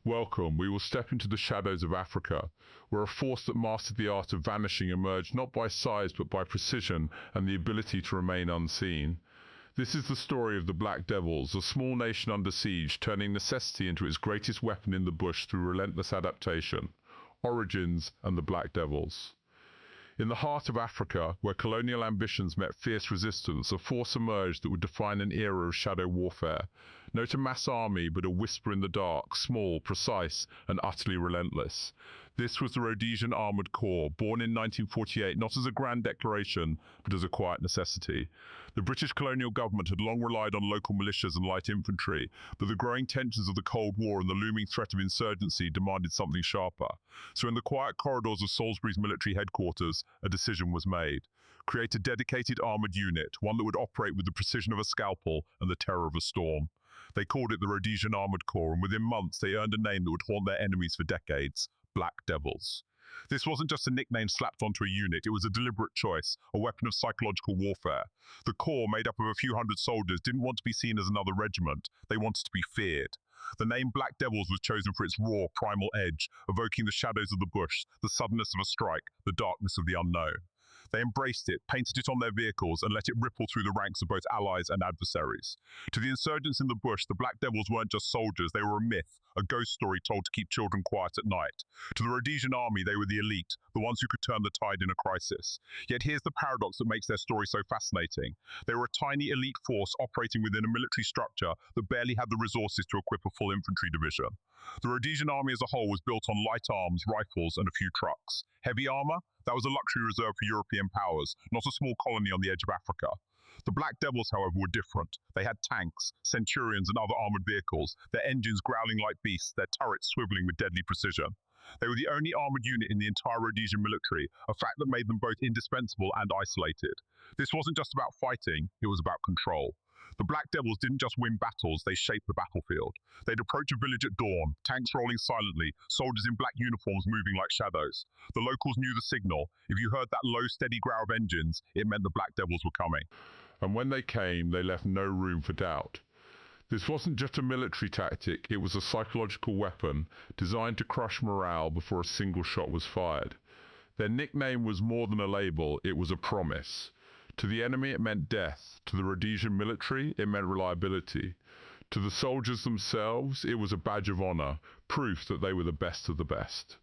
Welcome, we will step into the shadows of Africa, where a force that mastered the art of vanishing emerged not by size but by precision and the ability to remain unseen. This is the story of the Black Devils, a small nation under siege, turning necessity into its greatest weapon in the bush through relentless adaptation. Origins and the Black Devils. In the heart of Africa, where colonial ambitions met fierce resistance, a force emerged that would define an era of shadow warfare. Not a mass army, but a whisper in the dark, small, precise, and utterly relentless. This was the Rhodesian Armoured Corps, born in 1948 not as a grand declaration, but as a quiet necessity. The British colonial government had long relied on local militias and light infantry, but the growing tensions of the Cold War and the looming threat of insurgency demanded something sharper. So in the quiet corridors of Salisbury's military headquarters, a decision was made. Create a dedicated armoured unit, one that would operate with the precision of a scalpel and the terror of a storm. They called it the Rhodesian Armoured Corps, and within months they earned a name that would haunt their enemies for decades: Black Devils. This wasn't just a nickname slapped onto a unit, it was a deliberate choice, a weapon of psychological warfare. The Corps, made up of a few hundred soldiers, didn't want to be seen as another regiment, they wanted to be feared. The name Black Devils was chosen for its raw, primal edge, evoking the shadows of the bush, the suddenness of a strike, the darkness of the unknown. They embraced it, painted it on their vehicles, and let it ripple through the ranks of both allies and adversaries. To the insurgents in the bush, the Black Devils weren't just soldiers, they were a myth, a ghost story told to keep children quiet at night. To the Rhodesian army, they were the elite, the ones who could turn the tide in a crisis. Yet here's the paradox that makes their story so fascinating. They were a tiny elite force operating within a military structure that barely had the resources to equip a full infantry division. The Rhodesian army as a whole was built on light arms, rifles, and a few trucks. Heavy armor? That was a luxury reserved for European powers, not a small colony on the edge of Africa. The Black Devils, however, were different. They had tanks, centurions, and other armoured vehicles, their engines growling like beasts, their turrets swivelling with deadly precision. They were the only armoured unit in the entire Rhodesian military, a fact that made them both indispensable and isolated. This wasn't just about fighting, it was about control. The Black Devils didn't just win battles, they shaped the battlefield. They'd approach a village at dawn, tanks rolling silently, soldiers in black uniforms moving like shadows. The locals knew the signal. If you heard that low, steady growl of engines, it meant the Black Devils were coming. And when they came, they left no room for doubt. This wasn't just a military tactic, it was a psychological weapon designed to crush morale before a single shot was fired. Their nickname was more than a label, it was a promise. To the enemy it meant death, to the Rhodesian military it meant reliability. To the soldiers themselves it was a badge of honour, proof that they were the best of the best.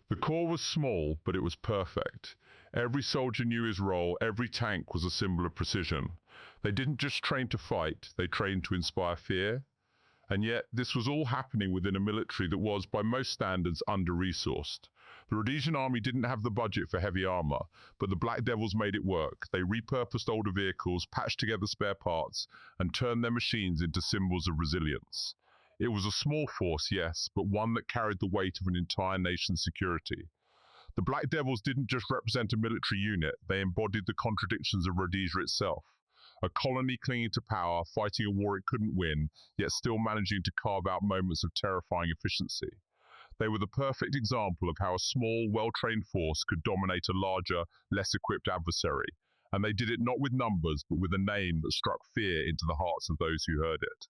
The Corps was small, but it was perfect. Every soldier knew his role, every tank was a symbol of precision. They didn't just train to fight, they trained to inspire fear. And yet, this was all happening within a military that was, by most standards, under-resourced. The Rhodesian army didn't have the budget for heavy armour, but the Black Devils made it work. They repurposed older vehicles, patched together spare parts, and turned their machines into symbols of resilience. It was a small force, yes, but one that carried the weight of an entire nation's security. The Black Devils didn't just represent a military unit, they embodied the contradictions of Rhodesia itself. A colony clinging to power, fighting a war it couldn't win, yet still managing to carve out moments of terrifying efficiency. They were the perfect example of how a small, well-trained force could dominate a larger, less equipped adversary. And they did it not with numbers, but with a name that struck fear into the hearts of those who heard it.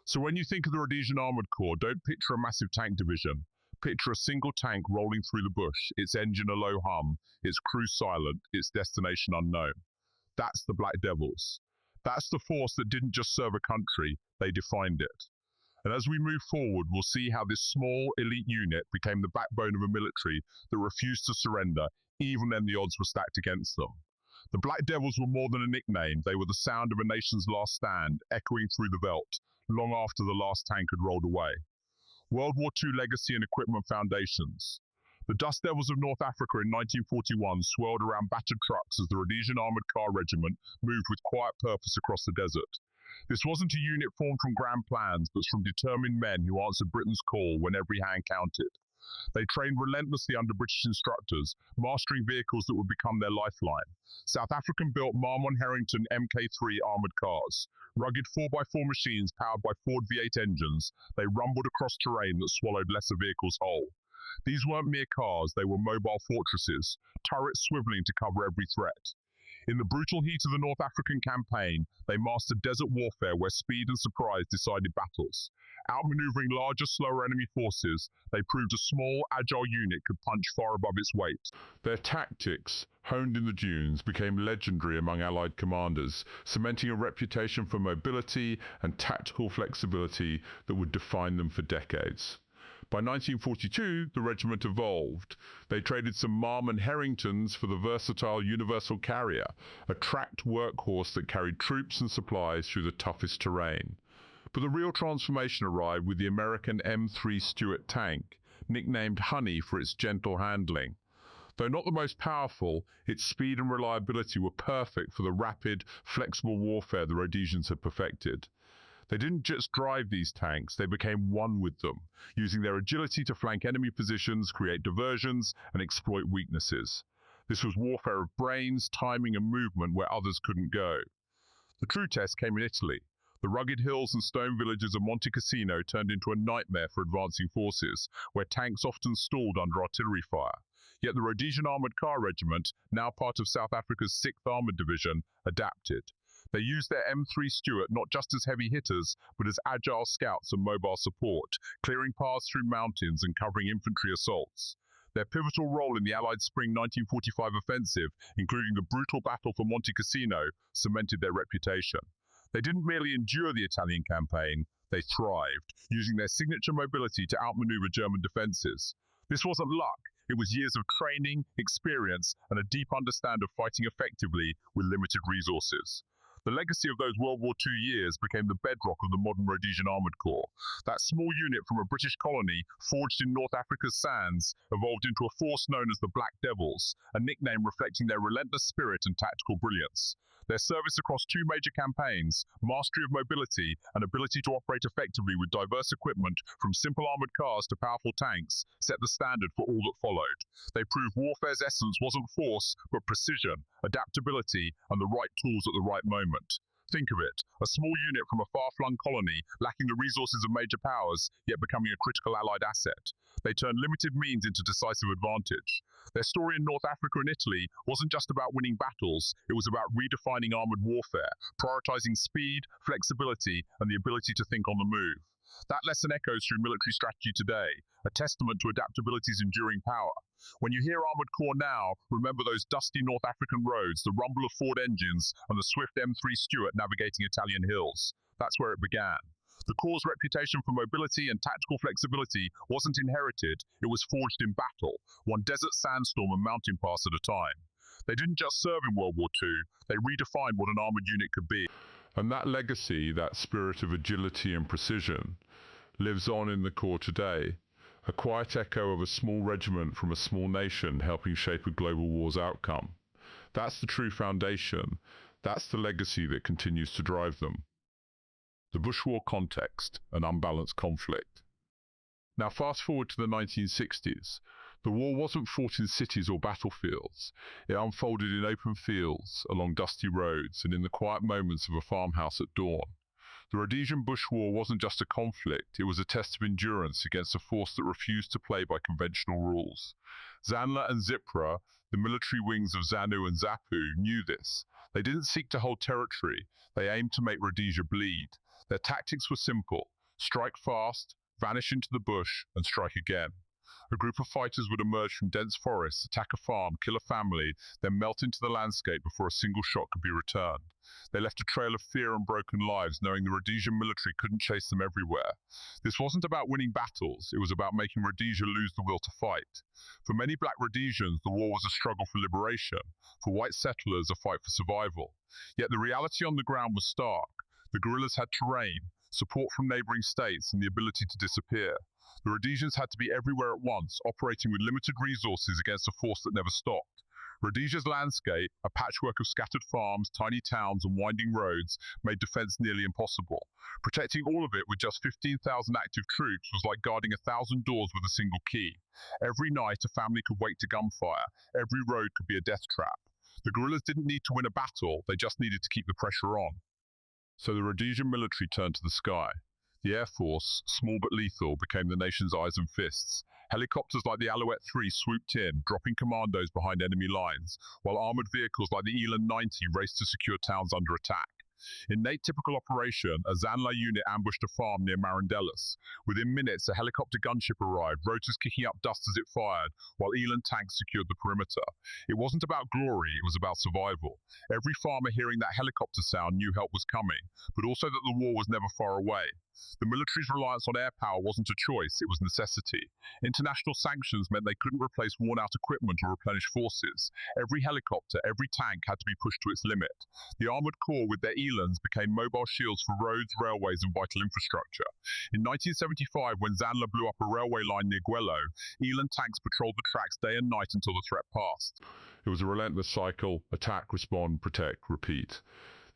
So when you think of the Rhodesian Armoured Corps, don't picture a massive tank division. Picture a single tank rolling through the bush, its engine a low hum, its crew silent, its destination unknown. That's the Black Devils. That's the force that didn't just serve a country, they defined it. And as we move forward, we'll see how this small, elite unit became the backbone of a military that refused to surrender, even when the odds were stacked against them. The Black Devils were more than a nickname, they were the sound of a nation's last stand, echoing through the veldt, long after the last tank had rolled away. World War II legacy and equipment foundations. The Dust Devils of North Africa in 1941 swirled around battered trucks as the Rhodesian Armoured Corps Regiment moved with quiet purpose across the desert. This wasn't a unit formed from grand plans, but from determined men who answered Britain's call when every hand counted. They trained relentlessly under British instructors, mastering vehicles that would become their lifeline. South African-built Marmon Harrington Mk3 armoured cars. Rugged 4x4 machines powered by Ford V8 engines, they rumbled across terrain that swallowed lesser vehicles whole. These weren't mere cars, they were mobile fortresses, turrets swiveling to cover every threat. In the brutal heat of the North African campaign, they mastered desert warfare where speed and surprise decided battles. Outmaneuvering larger, slower enemy forces, they proved a small, agile unit could punch far above its weight. Their tactics, honed in the dunes, became legendary among Allied commanders, cementing a reputation for mobility and tactical flexibility that would define them for decades. By 1942, the regiment evolved. They traded some Marmon Harringtons for the versatile Universal Carrier, a tracked workhorse that carried troops and supplies through the toughest terrain. But the real transformation arrived with the American M3 Stuart tank, nicknamed Honey for its gentle handling. Though not the most powerful, its speed and reliability were perfect for the rapid, flexible warfare the Rhodesians had perfected. They didn't just drive these tanks, they became one with them, using their agility to flank enemy positions, create diversions, and exploit weaknesses. This was warfare of brains, timing, and movement where others couldn't go. The true test came in Italy. The rugged hills and stone villages of Monte Cassino turned into a nightmare for advancing forces, where tanks often stalled under artillery fire. Yet the Rhodesian Armoured Corps Regiment, now part of South Africa's 6th Armoured Division, adapted. They used their M3 Stuart not just as heavy hitters, but as agile scouts and mobile support, clearing paths through mountains and covering infantry assaults. Their pivotal role in the Allied Spring 1945 offensive, including the brutal battle for Monte Cassino, cemented their reputation. They didn't merely endure the Italian campaign, they thrived, using their signature mobility to outmaneuver German defenses. This wasn't luck, it was years of training, experience, and a deep understanding of fighting effectively with limited resources. The legacy of those World War II years became the bedrock of the modern Rhodesian Armoured Corps. That small unit from a British colony, forged in North Africa's sands, evolved into a force known as the Black Devils, a nickname reflecting their relentless spirit and tactical brilliance. Their service across 2 major campaigns, mastery of mobility, and ability to operate effectively with diverse equipment from simple armoured cars to powerful tanks, set the standard for all that followed. They proved warfare's essence wasn't force, but precision, adaptability, and the right tools at the right moment. Think of it, a small unit from a far-flung colony, lacking the resources of major powers, yet becoming a critical Allied asset. They turned limited means into decisive advantage. Their story in North Africa and Italy wasn't just about winning battles, it was about redefining armoured warfare, prioritizing speed, flexibility, and the ability to think on the move. That lesson echoes through military strategy today, a testament to adaptability's enduring power. When you hear Armoured Corps now, remember those dusty North African roads, the rumble of Ford engines, and the swift M3 Stuart navigating Italian hills. That's where it began. The Corps' reputation for mobility and tactical flexibility wasn't inherited, it was forged in battle, one desert sandstorm and mountain pass at a time. They didn't just serve in World War II, they redefined what an armoured unit could be. And that legacy, that spirit of agility and precision, lives on in the Corps today. A quiet echo of a small regiment from a small nation helping shape a global war's outcome. That's the true foundation. That's the legacy that continues to drive them. The Bush War context, an unbalanced conflict. Now fast forward to the 1960s. The war wasn't fought in cities or battlefields. It unfolded in open fields, along dusty roads, and in the quiet moments of a farmhouse at dawn. The Rhodesian Bush War wasn't just a conflict, it was a test of endurance against a force that refused to play by conventional rules. Zanla and Zipra, the military wings of ZANU and ZAPU, knew this. They didn't seek to hold territory, they aimed to make Rhodesia bleed. Their tactics were simple: strike fast, vanish into the bush, and strike again. A group of fighters would emerge from dense forests, attack a farm, kill a family, then melt into the landscape before a single shot could be returned. They left a trail of fear and broken lives, knowing the Rhodesian military couldn't chase them everywhere. This wasn't about winning battles, it was about making Rhodesia lose the will to fight. For many black Rhodesians, the war was a struggle for liberation. For white settlers, a fight for survival. Yet the reality on the ground was stark. The guerrillas had terrain, support from neighbouring states, and the ability to disappear. The Rhodesians had to be everywhere at once, operating with limited resources against a force that never stopped. Rhodesia's landscape, a patchwork of scattered farms, tiny towns, and winding roads, made defence nearly impossible. Protecting all of it with just 15,000 active troops was like guarding 1,000 doors with a single key. Every night, a family could wake to gunfire. Every road could be a death trap. The guerrillas didn't need to win a battle, they just needed to keep the pressure on. So the Rhodesian military turned to the sky. The Air Force, small but lethal, became the nation's eyes and fists, Helicopters like the Alouette 3 swooped in, dropping commandos behind enemy lines, while armoured vehicles like the Eland 90 raced to secure towns under attack. In typical operation, a Zanla unit ambushed a farm near Marandellas. Within minutes, a helicopter gunship arrived, rotors kicking up dust as it fired, while Eland tanks secured the perimeter. It wasn't about glory, it was about survival. Every farmer hearing that helicopter sound knew help was coming, but also that the war was never far away. The military's reliance on air power wasn't a choice, it was necessity. International sanctions meant they couldn't replace worn-out equipment or replenish forces. Every helicopter, every tank had to be pushed to its limit. The Armoured Corps with their Elands became mobile shields for roads, railways and vital infrastructure. In 1975, when Zanla blew up a railway line near Guello, Eland tanks patrolled the tracks day and night until the threat passed. It was a relentless cycle: attack, respond, protect, repeat.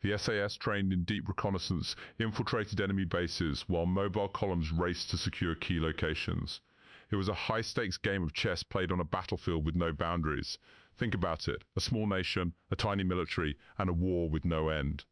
The SAS, trained in deep reconnaissance, infiltrated enemy bases, while mobile columns raced to secure key locations. It was a high-stakes game of chess played on a battlefield with no boundaries. Think about it: a small nation, a tiny military, and a war with no end.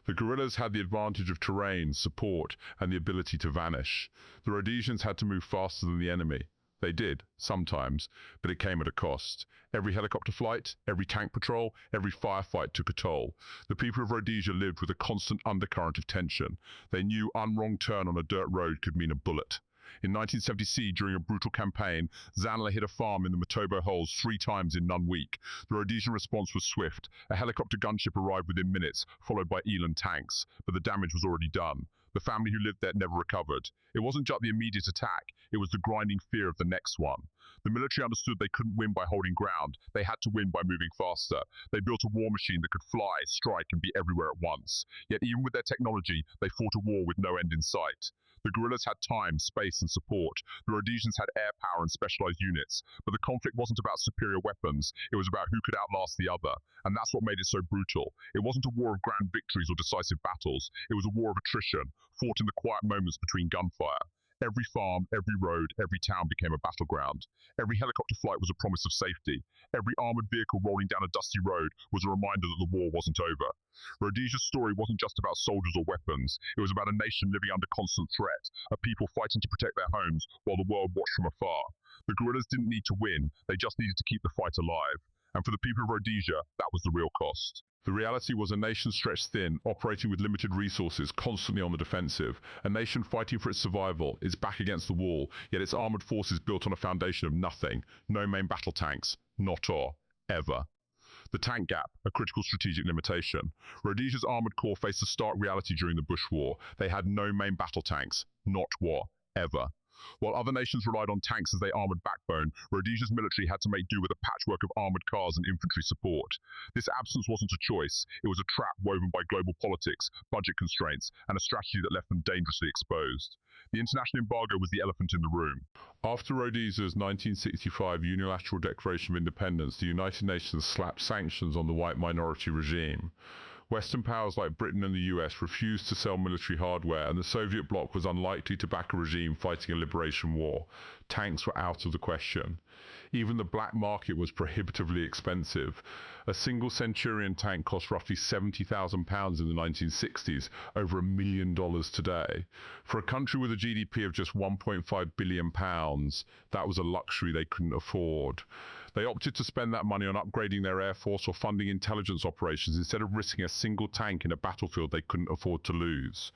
The guerrillas had the advantage of terrain, support, and the ability to vanish. The Rhodesians had to move faster than the enemy. They did, sometimes, but it came at a cost. Every helicopter flight, every tank patrol, every firefight took a toll. The people of Rhodesia lived with a constant undercurrent of tension. They knew one wrong turn on a dirt road could mean a bullet. In 1970, during a brutal campaign, Zanla hit a farm in the Matobo Holes 3 times in Nun Week. The Rhodesian response was swift. A helicopter gunship arrived within minutes, followed by Eland tanks, but the damage was already done. The family who lived there never recovered. It wasn't just the immediate attack, it was the grinding fear of the next one. The military understood they couldn't win by holding ground, they had to win by moving faster. They built a war machine that could fly, strike, and be everywhere at once. Yet even with their technology, they fought a war with no end in sight. The guerrillas had time, space, and support. The Rhodesians had air power and specialized units. But the conflict wasn't about superior weapons, it was about who could outlast the other. And that's what made it so brutal. It wasn't a war of grand victories or decisive battles, it was a war of attrition, fought in the quiet moments between gunfire. Every farm, every road, every town became a battleground. Every helicopter flight was a promise of safety. Every armoured vehicle rolling down a dusty road was a reminder that the war wasn't over. Rhodesia's story wasn't just about soldiers or weapons. It was about a nation living under constant threat, a people fighting to protect their homes while the world watched from afar. The guerrillas didn't need to win, they just needed to keep the fight alive. And for the people of Rhodesia, that was the real cost. The reality was a nation stretched thin, operating with limited resources, constantly on the defensive. A nation fighting for its survival, its back against the wall, yet its armoured forces built on a foundation of nothing. No main battle tanks. Not or. Ever. The tank gap, a critical strategic limitation. Rhodesia's Armoured Corps faced a stark reality during the Bush War. They had no main battle tanks. Not war. Ever. While other nations relied on tanks as their armoured backbone, Rhodesia's military had to make do with a patchwork of armoured cars and infantry support. This absence wasn't a choice, it was a trap woven by global politics, budget constraints, and a strategy that left them dangerously exposed. The international embargo was the elephant in the room. After Rhodesia's 1965 unilateral declaration of independence, the United Nations slapped sanctions on the white minority regime. Western powers like Britain and the US refused to sell military hardware, and the Soviet bloc was unlikely to back a regime fighting a liberation war. Tanks were out of the question. Even the black market was prohibitively expensive. A single Centurion tank cost roughly £70,000 in the 1960s, over $1 million today. For a country with a GDP of just £1.5 billion, that was a luxury they couldn't afford. They opted to spend that money on upgrading their air force or funding intelligence operations instead of risking a single tank in a battlefield they couldn't afford to lose.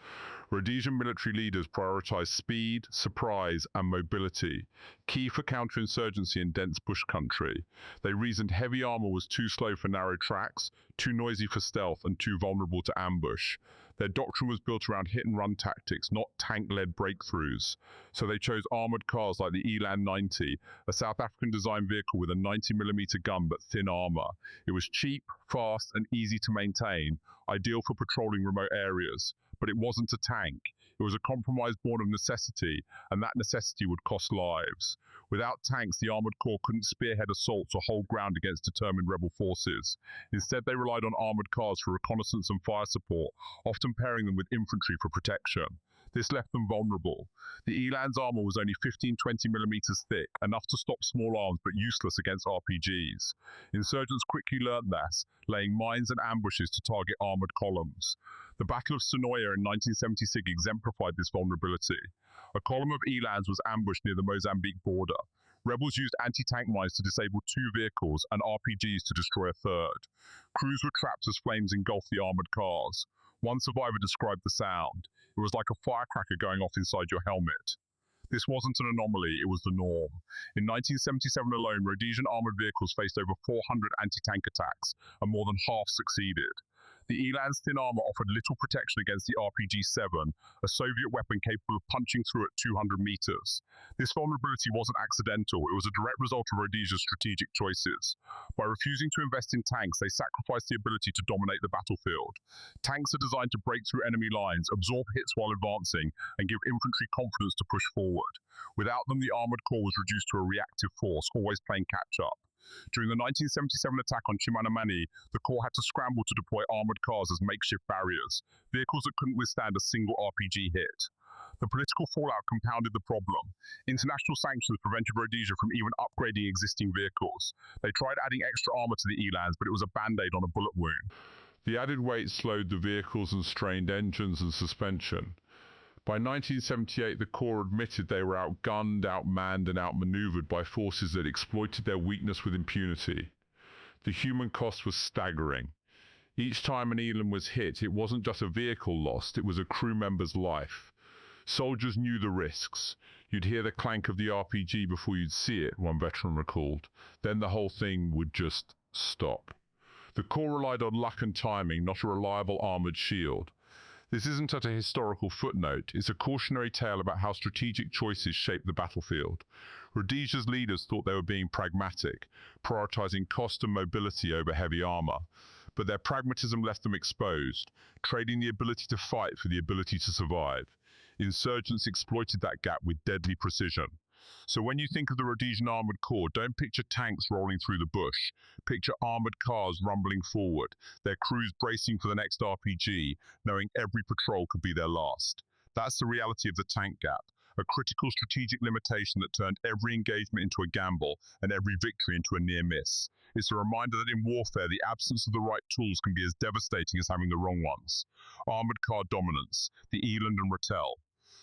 Rhodesian military leaders prioritized speed, surprise, and mobility, key for counterinsurgency in dense bush country. They reasoned heavy armor was too slow for narrow tracks, too noisy for stealth, and too vulnerable to ambush. Their doctrine was built around hit-and-run tactics, not tank-led breakthroughs. So they chose armoured cars like the Eland 90, a South African-designed vehicle with a 90mm gun but thin armour. It was cheap, fast, and easy to maintain, ideal for patrolling remote areas. But it wasn't a tank. It was a compromise born of necessity, and that necessity would cost lives. Without tanks, the Armoured Corps couldn't spearhead assaults or hold ground against determined rebel forces. Instead, they relied on armoured cars for reconnaissance and fire support, often pairing them with infantry for protection. This left them vulnerable. The Eland's armour was only 15-20mm thick, enough to stop small arms but useless against RPGs. Insurgents quickly learned this, laying mines and ambushes to target armoured columns. The Battle of Sonoya in 1976 exemplified this vulnerability. A column of Elands was ambushed near the Mozambique border. Rebels used anti-tank mines to disable 2 vehicles and RPGs to destroy a third. Crews were trapped as flames engulfed the armoured cars. One survivor described the sound. It was like a firecracker going off inside your helmet. This wasn't an anomaly, it was the norm. In 1977 alone, Rhodesian armoured vehicles faced over 400 anti-tank attacks, and more than half succeeded. The Eland's thin armour offered little protection against the RPG-7, a Soviet weapon capable of punching through at 200 metres. This vulnerability wasn't accidental, it was a direct result of Rhodesia's strategic choices. By refusing to invest in tanks, they sacrificed the ability to dominate the battlefield. Tanks are designed to break through enemy lines, absorb hits while advancing, and give infantry confidence to push forward. Without them, the Armoured Corps was reduced to a reactive force, always playing catch-up. During the 1977 attack on Chimanimani, the Corps had to scramble to deploy armoured cars as makeshift barriers, vehicles that couldn't withstand a single RPG hit. The political fallout compounded the problem. International sanctions prevented Rhodesia from even upgrading existing vehicles. They tried adding extra armour to the Elands, but it was a band-aid on a bullet wound. The added weight slowed the vehicles and strained engines and suspension. By 1978, the Corps admitted they were outgunned, outmanned, and outmaneuvered by forces that exploited their weakness with impunity. The human cost was staggering. Each time an Eland was hit, it wasn't just a vehicle lost, it was a crew member's life. Soldiers knew the risks. You'd hear the clank of the RPG before you'd see it, one veteran recalled. Then the whole thing would just stop. The Corps relied on luck and timing, not a reliable armoured shield. This isn't a historical footnote, it's a cautionary tale about how strategic choices shape the battlefield. Rhodesia's leaders thought they were being pragmatic, prioritizing cost and mobility over heavy armor. But their pragmatism left them exposed, trading the ability to fight for the ability to survive. Insurgents exploited that gap with deadly precision. So when you think of the Rhodesian Armoured Corps, don't picture tanks rolling through the bush. Picture armoured cars rumbling forward, their crews bracing for the next RPG, knowing every patrol could be their last. That's the reality of the tank gap, a critical strategic limitation that turned every engagement into a gamble and every victory into a near miss. It's a reminder that in warfare, the absence of the right tools can be as devastating as having the wrong ones. Armoured car dominance, the Eland and Rattel.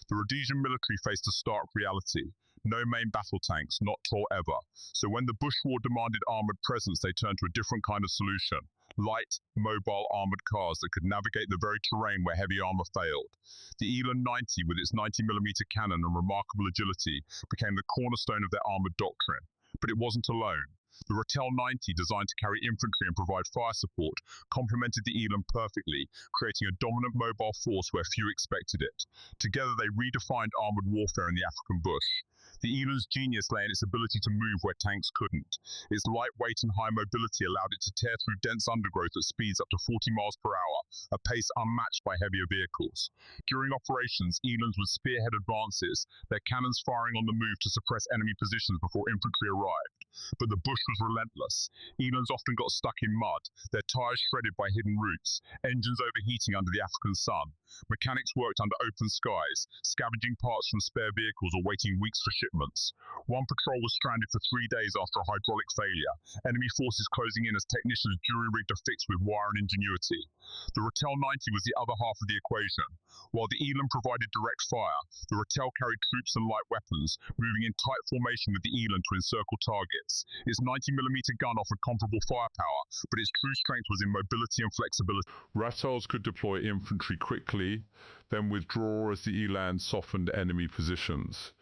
The Rhodesian military faced a stark reality. No main battle tanks, not tall ever. So when the Bush War demanded armoured presence, they turned to a different kind of solution. Light, mobile armoured cars that could navigate the very terrain where heavy armour failed. The Eland 90, with its 90mm cannon and remarkable agility, became the cornerstone of their armoured doctrine. But it wasn't alone. The Rattel 90, designed to carry infantry and provide fire support, complemented the Eland perfectly, creating a dominant mobile force where few expected it. Together they redefined armoured warfare in the African bush. The Eland's genius lay in its ability to move where tanks couldn't. Its lightweight and high mobility allowed it to tear through dense undergrowth at speeds up to 40 miles per hour, a pace unmatched by heavier vehicles. During operations, Elands would spearhead advances, their cannons firing on the move to suppress enemy positions before infantry arrived. But the bush was relentless. Elands often got stuck in mud, their tyres shredded by hidden roots, engines overheating under the African sun. Mechanics worked under open skies, scavenging parts from spare vehicles or waiting weeks for shipments. One patrol was stranded for 3 days after a hydraulic failure, enemy forces closing in as technicians jury-rigged a fix with wire and ingenuity. The Rattel 90 was the other half of the equation. While the Eland provided direct fire, the Rattel carried troops and light weapons, moving in tight formation with the Eland to encircle targets. Its 90mm gun offered comparable firepower, but its true strength was in mobility and flexibility. Rattels could deploy infantry quickly, then withdraw as the Eland softened enemy positions.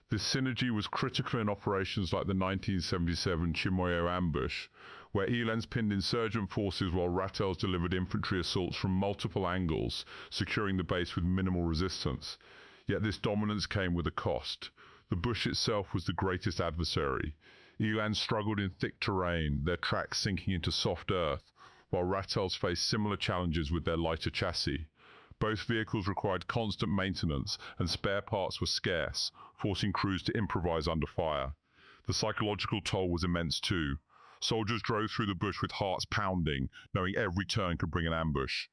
This synergy was critical in operations like the 1977 Chimoio ambush, where Elands pinned insurgent forces while Rattels delivered infantry assaults from multiple angles, securing the base with minimal resistance. Yet this dominance came with a cost. The bush itself was the greatest adversary. Elands struggled in thick terrain, their tracks sinking into soft earth, while Rattels faced similar challenges with their lighter chassis. Both vehicles required constant maintenance, and spare parts were scarce, forcing crews to improvise under fire. The psychological toll was immense too. Soldiers drove through the bush with hearts pounding, knowing every turn could bring an ambush.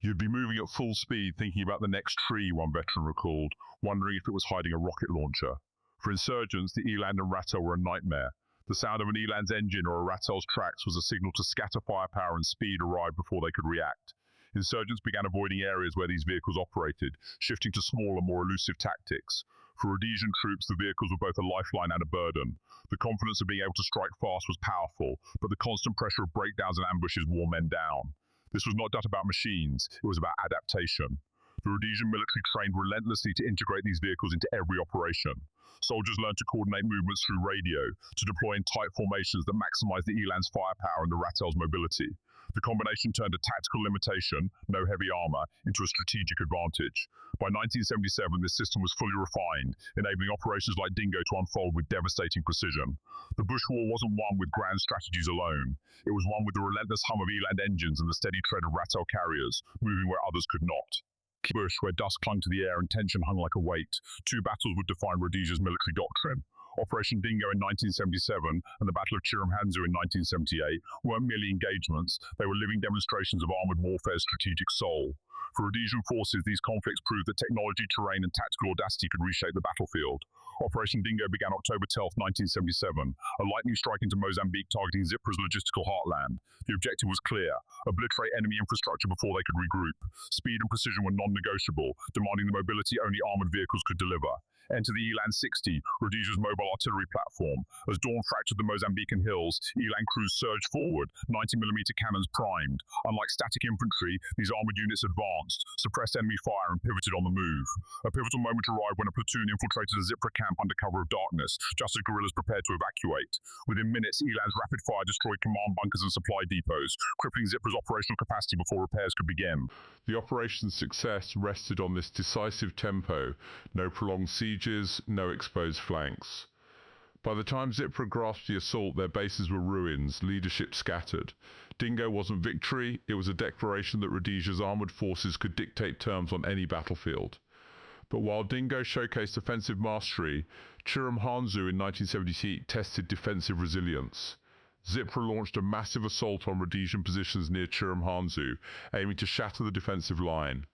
You'd be moving at full speed, thinking about the next tree, one veteran recalled, wondering if it was hiding a rocket launcher. For insurgents, the Eland and Rattel were a nightmare. The sound of an Eland's engine or a Rattel's tracks was a signal to scatter firepower and speed arrived before they could react. Insurgents began avoiding areas where these vehicles operated, shifting to smaller, more elusive tactics. For Rhodesian troops, the vehicles were both a lifeline and a burden. The confidence of being able to strike fast was powerful, but the constant pressure of breakdowns and ambushes wore men down. This was not just about machines, it was about adaptation. The Rhodesian military trained relentlessly to integrate these vehicles into every operation. Soldiers learned to coordinate movements through radio, to deploy in tight formations that maximized the Eland's firepower and the Rattel's mobility. The combination turned a tactical limitation, no heavy armor, into a strategic advantage. By 1977, this system was fully refined, enabling operations like Dingo to unfold with devastating precision. The Bush War wasn't won with grand strategies alone. It was won with the relentless hum of Eland engines and the steady tread of Rattel carriers, moving where others could not. Bush, where dust clung to the air and tension hung like a weight, two battles would define Rhodesia's military doctrine. Operation Dingo in 1977 and the Battle of Hanzu in 1978 weren't merely engagements, they were living demonstrations of armoured warfare's strategic soul. For Rhodesian forces, these conflicts proved that technology, terrain and tactical audacity could reshape the battlefield. Operation Dingo began October 12, 1977, a lightning strike into Mozambique targeting Zipra's logistical heartland. The objective was clear: obliterate enemy infrastructure before they could regroup. Speed and precision were non-negotiable, demanding the mobility only armoured vehicles could deliver. Enter the Eland 60, Rhodesia's mobile artillery platform. As dawn fractured the Mozambican hills, Eland crews surged forward, 90mm cannons primed. Unlike static infantry, these armoured units advanced, suppressed enemy fire and pivoted on the move. A pivotal moment arrived when a platoon infiltrated a Zipra camp under cover of darkness, just as guerrillas prepared to evacuate. Within minutes, Eland's rapid fire destroyed command bunkers and supply depots, crippling Zipra's operational capacity before repairs could begin. The operation's success rested on this decisive tempo: no prolonged sieges, no exposed flanks. By the time Zipra grasped the assault, their bases were ruins, leadership scattered. Dingo wasn't victory, it was a declaration that Rhodesia's armoured forces could dictate terms on any battlefield. But while Dingo showcased offensive mastery, Hanzu in 1978 tested defensive resilience. Zipra launched a massive assault on Rhodesian positions near Hanzu, aiming to shatter the defensive line.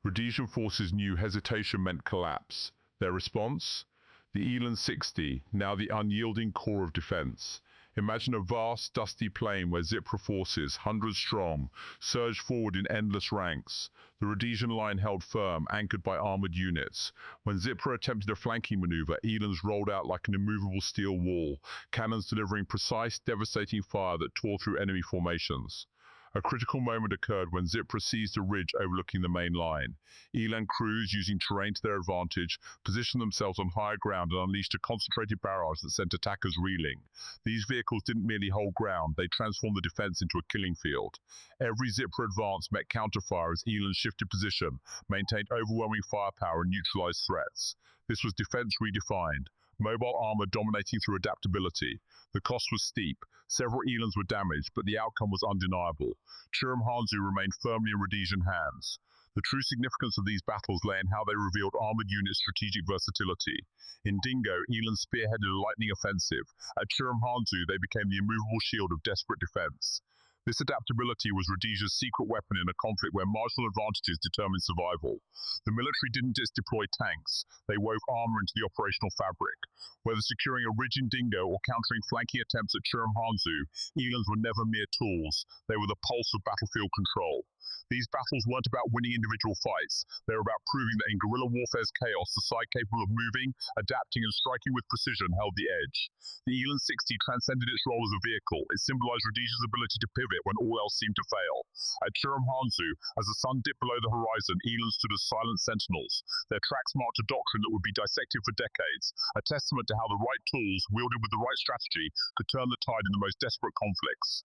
Rhodesian forces knew hesitation meant collapse. Their response? The Eland 60, now the unyielding core of defense. Imagine a vast, dusty plain where Zipra forces, hundreds strong, surged forward in endless ranks. The Rhodesian line held firm, anchored by armoured units. When Zipra attempted a flanking maneuver, Eland's rolled out like an immovable steel wall, cannons delivering precise, devastating fire that tore through enemy formations. A critical moment occurred when Zipra seized a ridge overlooking the main line. Eland crews, using terrain to their advantage, positioned themselves on higher ground and unleashed a concentrated barrage that sent attackers reeling. These vehicles didn't merely hold ground, they transformed the defense into a killing field. Every Zipra advance met counterfire as Eland shifted position, maintained overwhelming firepower and neutralized threats. This was defense redefined. Mobile armor dominating through adaptability. The cost was steep. Several Elands were damaged, but the outcome was undeniable. Hanzu remained firmly in Rhodesian hands. The true significance of these battles lay in how they revealed armored units' strategic versatility. In Dingo, Eland spearheaded a lightning offensive. At Hanzu, they became the immovable shield of desperate defense. This adaptability was Rhodesia's secret weapon in a conflict where marginal advantages determined survival. The military didn't just deploy tanks, they wove armor into the operational fabric. Whether securing a ridge in Dingo or countering flanking attempts at Hanzu, Elands were never mere tools, they were the pulse of battlefield control. These battles weren't about winning individual fights, they were about proving that in guerrilla warfare's chaos, the side capable of moving, adapting and striking with precision held the edge. The Eland 60 transcended its role as a vehicle, it symbolized Rhodesia's ability to pivot when all else seemed to fail. At Hanzu, as the sun dipped below the horizon, Eland stood as silent sentinels. Their tracks marked a doctrine that would be dissected for decades, a testament to how the right tools, wielded with the right strategy, could turn the tide in the most desperate conflicts.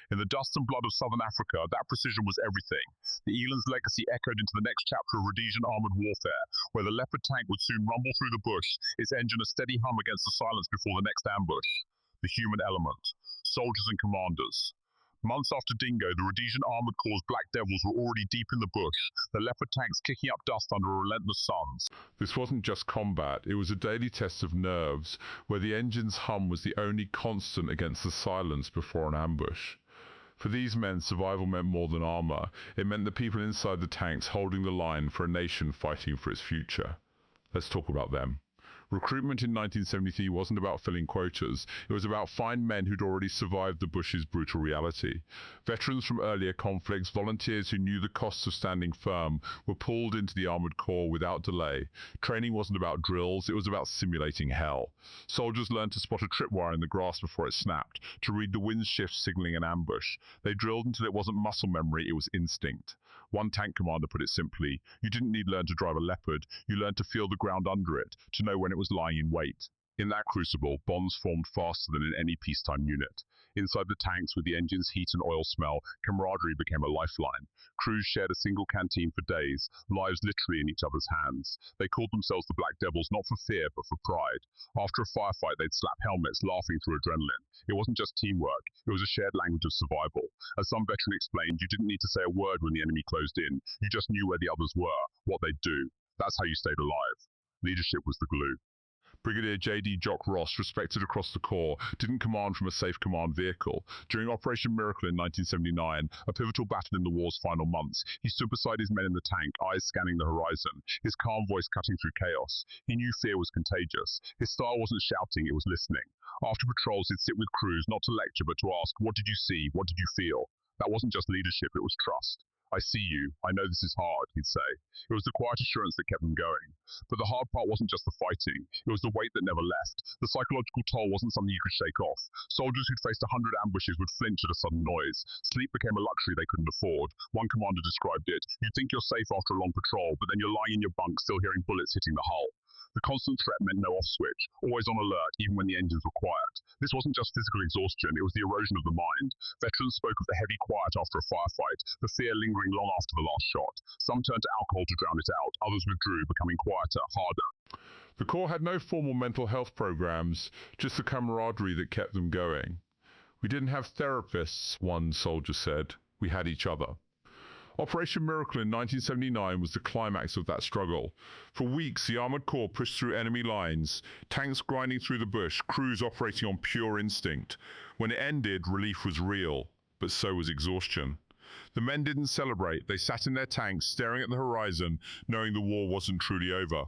In the dust and blood of southern Africa, that precision was everything. The Eland's legacy echoed into the next chapter of Rhodesian armoured warfare, where the leopard tank would soon rumble through the bush, its engine a steady hum against the silence before the next ambush. The human element. Soldiers and commanders. Months after Dingo, the Rhodesian Armoured Corps' Black Devils were already deep in the bush, the leopard tanks kicking up dust under a relentless sun. This wasn't just combat, it was a daily test of nerves, where the engine's hum was the only constant against the silence before an ambush. For these men, survival meant more than armor. It meant the people inside the tanks holding the line for a nation fighting for its future. Let's talk about them. Recruitment in 1973 wasn't about filling quotas, it was about finding men who'd already survived the Bush's brutal reality. Veterans from earlier conflicts, volunteers who knew the costs of standing firm, were pulled into the Armoured Corps without delay. Training wasn't about drills, it was about simulating hell. Soldiers learned to spot a tripwire in the grass before it snapped, to read the wind shifts signaling an ambush. They drilled until it wasn't muscle memory, it was instinct. One tank commander put it simply, you didn't need to learn to drive a Leopard, you learned to feel the ground under it, to know when it was lying in wait. In that crucible, bonds formed faster than in any peacetime unit. Inside the tanks, with the engine's heat and oil smell, camaraderie became a lifeline. Crews shared a single canteen for days, lives literally in each other's hands. They called themselves the Black Devils not for fear, but for pride. After a firefight, they'd slap helmets, laughing through adrenaline. It wasn't just teamwork, it was a shared language of survival. As some veteran explained, you didn't need to say a word when the enemy closed in. You just knew where the others were, what they'd do. That's how you stayed alive. Leadership was the glue. Brigadier J.D. Jock Ross, respected across the Corps, didn't command from a safe command vehicle. During Operation Miracle in 1979, a pivotal battle in the war's final months, he stood beside his men in the tank, eyes scanning the horizon, his calm voice cutting through chaos. He knew fear was contagious. His style wasn't shouting, it was listening. After patrols, he'd sit with crews, not to lecture, but to ask, what did you see? What did you feel? That wasn't just leadership, it was trust. I see you. I know this is hard, he'd say. It was the quiet assurance that kept them going. But the hard part wasn't just the fighting. It was the weight that never left. The psychological toll wasn't something you could shake off. Soldiers who'd faced 100 ambushes would flinch at a sudden noise. Sleep became a luxury they couldn't afford. One commander described it. You'd think you're safe after a long patrol, but then you're lying in your bunk still hearing bullets hitting the hull. The constant threat meant no off switch, always on alert even when the engines were quiet. This wasn't just physical exhaustion, it was the erosion of the mind. Veterans spoke of the heavy quiet after a firefight, the fear lingering long after the last shot. Some turned to alcohol to drown it out, others withdrew, becoming quieter, harder. The Corps had no formal mental health programs, just the camaraderie that kept them going. We didn't have therapists, one soldier said. We had each other. Operation Miracle in 1979 was the climax of that struggle. For weeks, the Armoured Corps pushed through enemy lines, tanks grinding through the bush, crews operating on pure instinct. When it ended, relief was real, but so was exhaustion. The men didn't celebrate. They sat in their tanks, staring at the horizon, knowing the war wasn't truly over.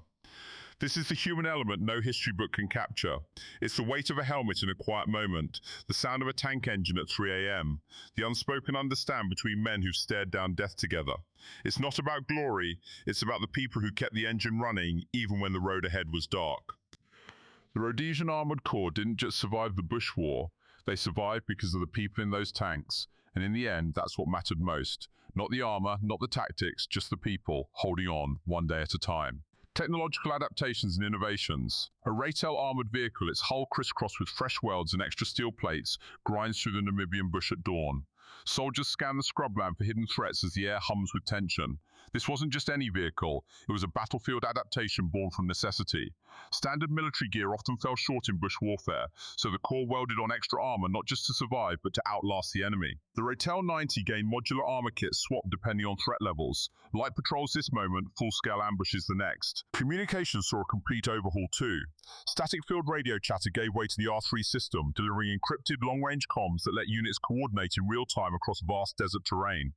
This is the human element no history book can capture. It's the weight of a helmet in a quiet moment, the sound of a tank engine at 3 a.m., the unspoken understand between men who've stared down death together. It's not about glory, it's about the people who kept the engine running even when the road ahead was dark. The Rhodesian Armoured Corps didn't just survive the Bush War, they survived because of the people in those tanks, and in the end, that's what mattered most. Not the armour, not the tactics, just the people, holding on, one day at a time. Technological adaptations and innovations. A Raytail armoured vehicle, its hull crisscrossed with fresh welds and extra steel plates, grinds through the Namibian bush at dawn. Soldiers scan the scrubland for hidden threats as the air hums with tension. This wasn't just any vehicle, it was a battlefield adaptation born from necessity. Standard military gear often fell short in bush warfare, so the Corps welded on extra armour not just to survive, but to outlast the enemy. The Raytail 90 gained modular armour kits swapped depending on threat levels. Light patrols this moment, full-scale ambushes the next. Communications saw a complete overhaul too. Static field radio chatter gave way to the R3 system, delivering encrypted long-range comms that let units coordinate in real time across vast desert terrain.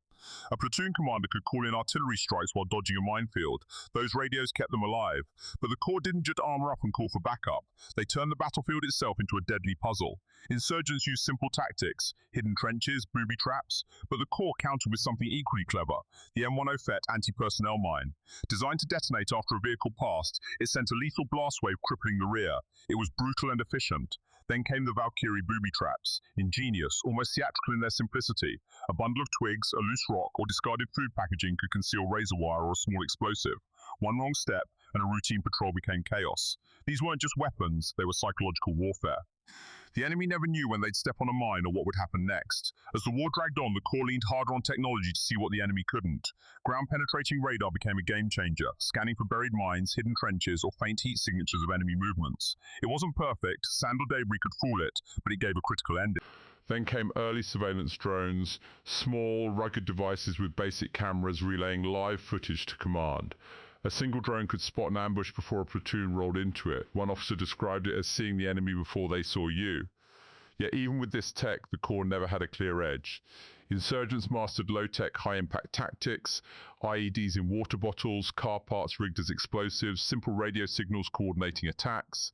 A platoon commander could call in artillery strikes while dodging a minefield. Those radios kept them alive. But the Corps didn't just armour up and call for backup. They turned the battlefield itself into a deadly puzzle. Insurgents used simple tactics, hidden trenches, booby traps, but the Corps countered with something equally clever, the M10 FET anti-personnel mine. Designed to detonate after a vehicle passed, it sent a lethal blast wave crippling the rear. It was brutal and efficient. Then came the Valkyrie booby traps, ingenious, almost theatrical in their simplicity. A bundle of twigs, a loose rock, or discarded food packaging could conceal razor wire or a small explosive. One wrong step, and a routine patrol became chaos. These weren't just weapons, they were psychological warfare. The enemy never knew when they'd step on a mine or what would happen next. As the war dragged on, the Corps leaned harder on technology to see what the enemy couldn't. Ground-penetrating radar became a game-changer, scanning for buried mines, hidden trenches, or faint heat signatures of enemy movements. It wasn't perfect, sand or debris could fool it, but it gave a critical ending. Then came early surveillance drones, small, rugged devices with basic cameras relaying live footage to command. A single drone could spot an ambush before a platoon rolled into it. One officer described it as seeing the enemy before they saw you. Yet even with this tech, the Corps never had a clear edge. Insurgents mastered low-tech, high-impact tactics, IEDs in water bottles, car parts rigged as explosives, simple radio signals coordinating attacks.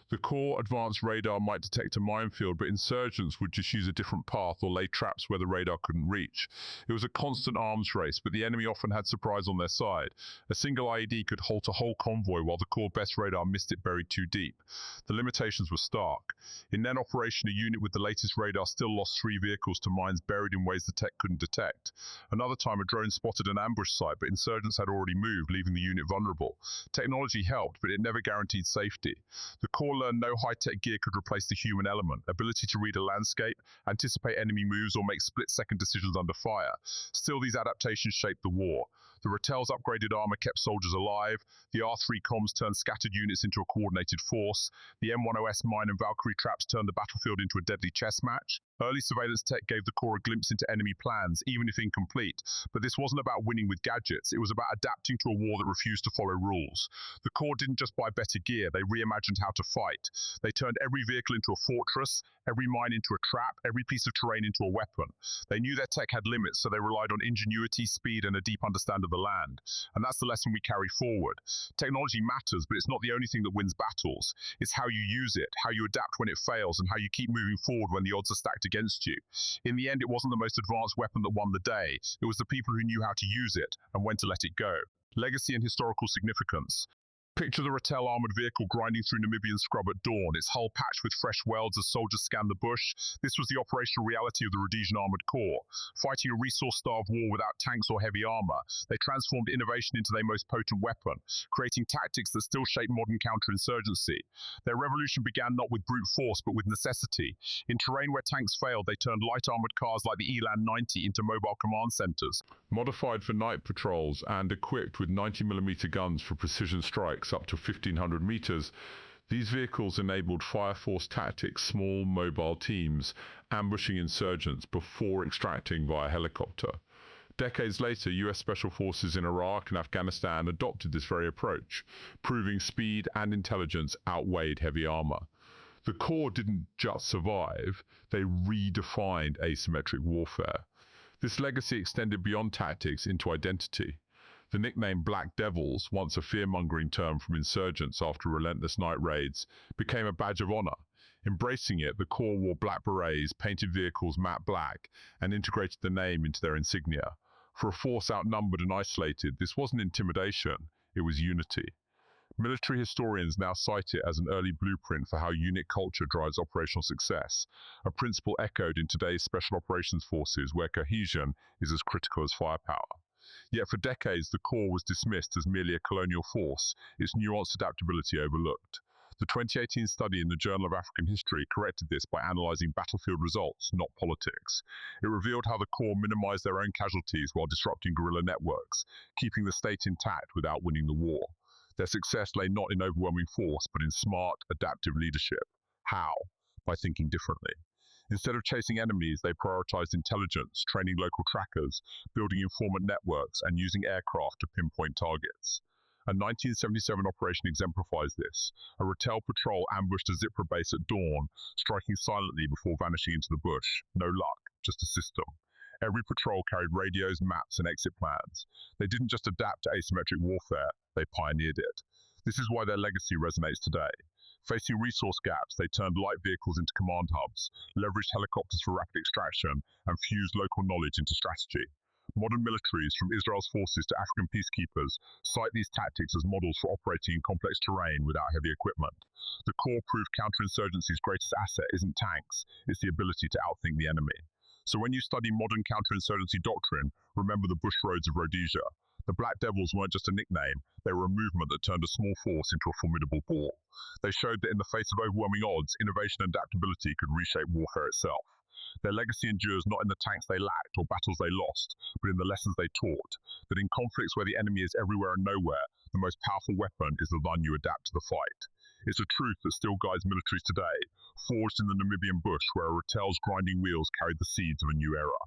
The Corps advanced radar might detect a minefield, but insurgents would just use a different path or lay traps where the radar couldn't reach. It was a constant arms race, but the enemy often had surprise on their side. A single IED could halt a whole convoy while the Corps' best radar missed it buried too deep. The limitations were stark. In that operation, a unit with the latest radar still lost 3 vehicles to mines buried in ways the tech couldn't detect. Another time, a drone spotted an ambush site, but insurgents had already moved, leaving the unit vulnerable. Technology helped, but it never guaranteed safety. The Corps learned no high-tech gear could replace the human element, ability to read a landscape, anticipate enemy moves, or make split-second decisions under fire. Still, these adaptations shaped the war. The Rhotel's upgraded armor kept soldiers alive, the R3 comms turned scattered units into a coordinated force, the M10S mine and Valkyrie traps turned the battlefield into a deadly chess match. Early surveillance tech gave the Corps a glimpse into enemy plans, even if incomplete. But this wasn't about winning with gadgets, it was about adapting to a war that refused to follow rules. The Corps didn't just buy better gear, they reimagined how to fight. They turned every vehicle into a fortress, every mine into a trap, every piece of terrain into a weapon. They knew their tech had limits, so they relied on ingenuity, speed, and a deep understanding of the land. And that's the lesson we carry forward. Technology matters, but it's not the only thing that wins battles. It's how you use it, how you adapt when it fails, and how you keep moving forward when the odds are stacked against you. In the end, it wasn't the most advanced weapon that won the day. It was the people who knew how to use it and when to let it go. Legacy and historical significance. Picture the Rhotel armoured vehicle grinding through Namibian scrub at dawn, its hull patched with fresh welds as soldiers scanned the bush. This was the operational reality of the Rhodesian Armoured Corps. Fighting a resource-starved war without tanks or heavy armour, they transformed innovation into their most potent weapon, creating tactics that still shape modern counterinsurgency. Their revolution began not with brute force, but with necessity. In terrain where tanks failed, they turned light armoured cars like the Eland 90 into mobile command centres. Modified for night patrols and equipped with 90mm guns for precision strikes up to 1,500 meters, these vehicles enabled Fireforce tactics, small mobile teams ambushing insurgents before extracting via helicopter. Decades later, US Special Forces in Iraq and Afghanistan adopted this very approach, proving speed and intelligence outweighed heavy armor. The Corps didn't just survive, they redefined asymmetric warfare. This legacy extended beyond tactics into identity. The nickname Black Devils, once a fear-mongering term from insurgents after relentless night raids, became a badge of honor. Embracing it, the Corps wore black berets, painted vehicles matte black, and integrated the name into their insignia. For a force outnumbered and isolated, this wasn't intimidation, it was unity. Military historians now cite it as an early blueprint for how unit culture drives operational success, a principle echoed in today's special operations forces where cohesion is as critical as firepower. Yet for decades, the Corps was dismissed as merely a colonial force, its nuanced adaptability overlooked. The 2018 study in the Journal of African History corrected this by analysing battlefield results, not politics. It revealed how the Corps minimised their own casualties while disrupting guerrilla networks, keeping the state intact without winning the war. Their success lay not in overwhelming force, but in smart, adaptive leadership. How? By thinking differently. Instead of chasing enemies, they prioritized intelligence, training local trackers, building informant networks, and using aircraft to pinpoint targets. A 1977 operation exemplifies this. A Rhotel patrol ambushed a Zipra base at dawn, striking silently before vanishing into the bush. No luck, just a system. Every patrol carried radios, maps, and exit plans. They didn't just adapt to asymmetric warfare, they pioneered it. This is why their legacy resonates today. Facing resource gaps, they turned light vehicles into command hubs, leveraged helicopters for rapid extraction, and fused local knowledge into strategy. Modern militaries, from Israel's forces to African peacekeepers, cite these tactics as models for operating in complex terrain without heavy equipment. The Corps proved counterinsurgency's greatest asset isn't tanks, it's the ability to outthink the enemy. So when you study modern counterinsurgency doctrine, remember the bush roads of Rhodesia. The Black Devils weren't just a nickname, they were a movement that turned a small force into a formidable ball. They showed that in the face of overwhelming odds, innovation and adaptability could reshape warfare itself. Their legacy endures not in the tanks they lacked or battles they lost, but in the lessons they taught, that in conflicts where the enemy is everywhere and nowhere, the most powerful weapon is the one you adapt to the fight. It's a truth that still guides militaries today, forged in the Namibian bush where a Rhotel's grinding wheels carried the seeds of a new era.